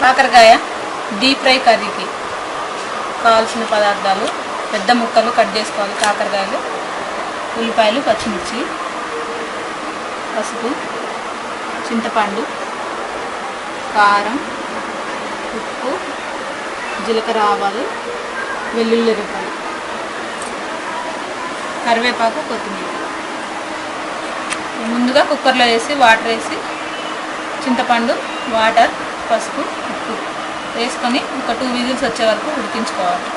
కాకరకాయ deep fry కర్రీకి కావాల్సిన పదార్థాలు: పెద్ద ముక్కలు కట్ చేసుకోవాలి కాకరకాయలు, ఉల్లిపాయలు, పచ్చిమిర్చి, పసుపు, చింతపండు, కారం, ఉప్పు, జీలకర్ర, ఆవాలు, వెల్లుల్లి రెబ్బలు, కరివేపాకు, కొత్తిమీర. ముందుగా కుక్కర్లో వేసి వాటర్ వేసి చింతపండు, వాటర్, పసుపు, ఉప్పు వేసుకొని ఒక 2 విజిల్స్ వచ్చే వరకు ఉడికించుకోవాలి.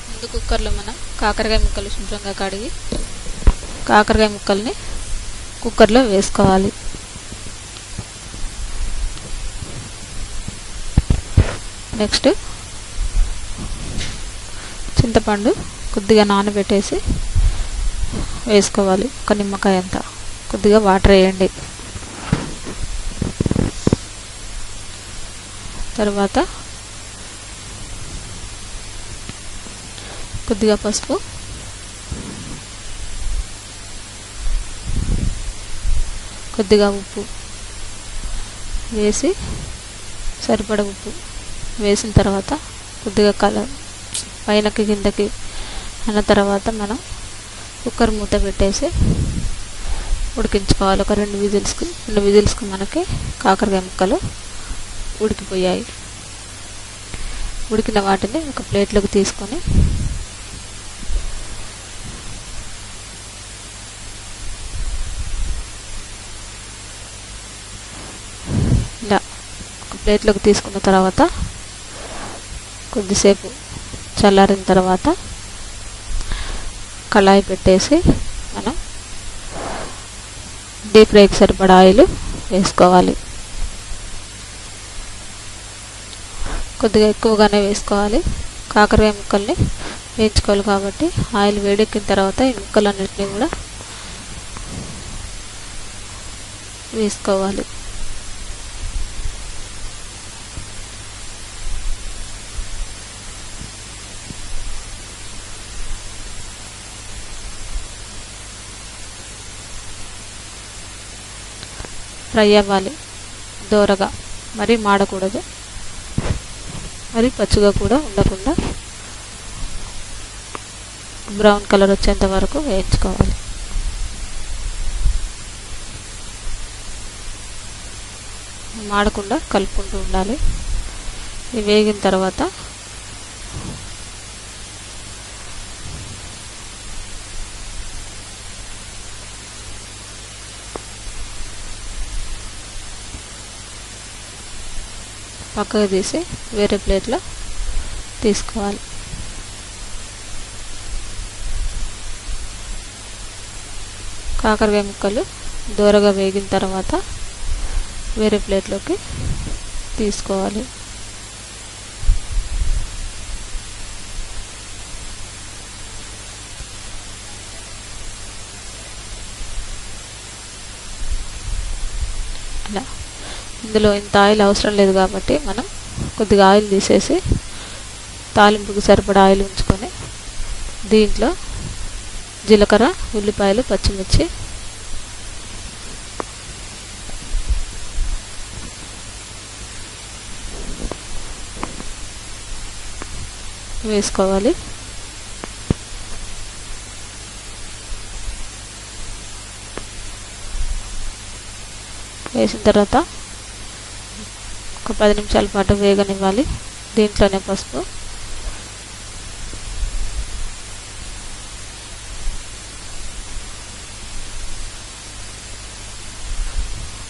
ముందు కుక్కర్లో మనం కాకరకాయ ముక్కలు శుభ్రంగా కడిగి కాకరకాయ ముక్కల్ని కుక్కర్లో వేసుకోవాలి. నెక్స్ట్ చింతపండు కొద్దిగా నానబెట్టేసి వేసుకోవాలి. ఒక నిమ్మకాయ అంతా. కొద్దిగా వాటర్ వేయండి. తర్వాత కొద్దిగా పసుపు, కొద్దిగా ఉప్పు వేసి సరిపడ ఉప్పు వేసిన తర్వాత కొద్దిగా పైనకి కిందకి అన్న తర్వాత మనం కుక్కర్ మూత పెట్టేసి ఉడికించుకోవాలి. ఒక 2 విజిల్స్కి మనకి కాకరకాయ ముక్కలు ఉడికిపోయాయి. ఉడికిన వాటిని ఒక ప్లేట్లోకి తీసుకొని ఇలా ఒక ప్లేట్లోకి తీసుకున్న తర్వాత కొద్దిసేపు చల్లారిన తర్వాత కళాయి పెట్టేసి మనం డీప్ ఫ్రైకి సరిపడా ఆయిల్ వేసుకోవాలి. కొద్దిగా ఎక్కువగానే వేసుకోవాలి. కాకరకాయ ముక్కల్ని వేయించుకోవాలి కాబట్టి ఆయిల్ వేడెక్కిన తర్వాత ఈ ముక్కలన్నిటిని కూడా వేసుకోవాలి. ఫ్రై అవ్వాలి దోరగా, మరీ మాడకూడదు, మరి పచ్చిగా కూడా ఉండకుండా బ్రౌన్ కలర్ వచ్చేంత వరకు వేయించుకోవాలి. మాడకుండా కలుపుకుంటూ ఉండాలి. ఇవి వేగిన తర్వాత పక్కకు తీసి వేరే ప్లేట్లో తీసుకోవాలి. కాకరకాయ ముక్కలు దోరగా వేగిన తర్వాత వేరే ప్లేట్లోకి తీసుకోవాలి. ఇలా ఇందులో ఇంత ఆయిల్ అవసరం లేదు కాబట్టి మనం కొద్దిగా ఆయిల్ తీసేసి తాలింపుకి సరిపడా ఆయిల్ ఉంచుకొని దీంట్లో జీలకర్ర, ఉల్లిపాయలు, పచ్చిమిర్చి వేసుకోవాలి. వేసిన తర్వాత ఒక 10 నిమిషాల పాటు వేగనివ్వాలి. దీంట్లోనే పసుపు,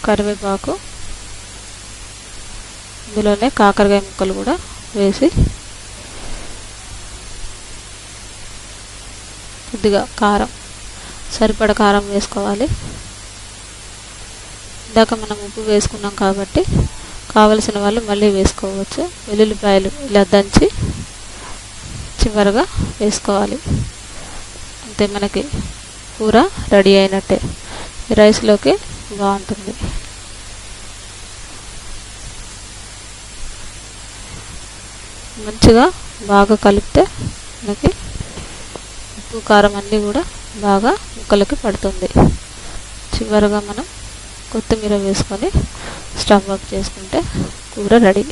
కరివేపాకు, ఇందులోనే కాకరకాయ ముక్కలు కూడా వేసి కొద్దిగా కారం, సరిపడ కారం వేసుకోవాలి. ఇందాక మనం ఉప్పు వేసుకున్నాం కాబట్టి కావలసిన వాళ్ళు మళ్ళీ వేసుకోవచ్చు. వెల్లుల్లిపాయలు ఇలా దంచి చివరగా వేసుకోవాలి. అంతే, మనకి కూర రెడీ అయినట్టే. ఈ రైస్లోకి బాగుంటుంది. మంచిగా బాగా కలిపితే మనకి ఉప్పు, కారం అన్నీ కూడా బాగా ముక్కలకి పడుతుంది. చివరగా మనం కొత్తిమీర వేసుకొని స్టవ్ ఆఫ్ చేసుకుంటే కూర రెడీ.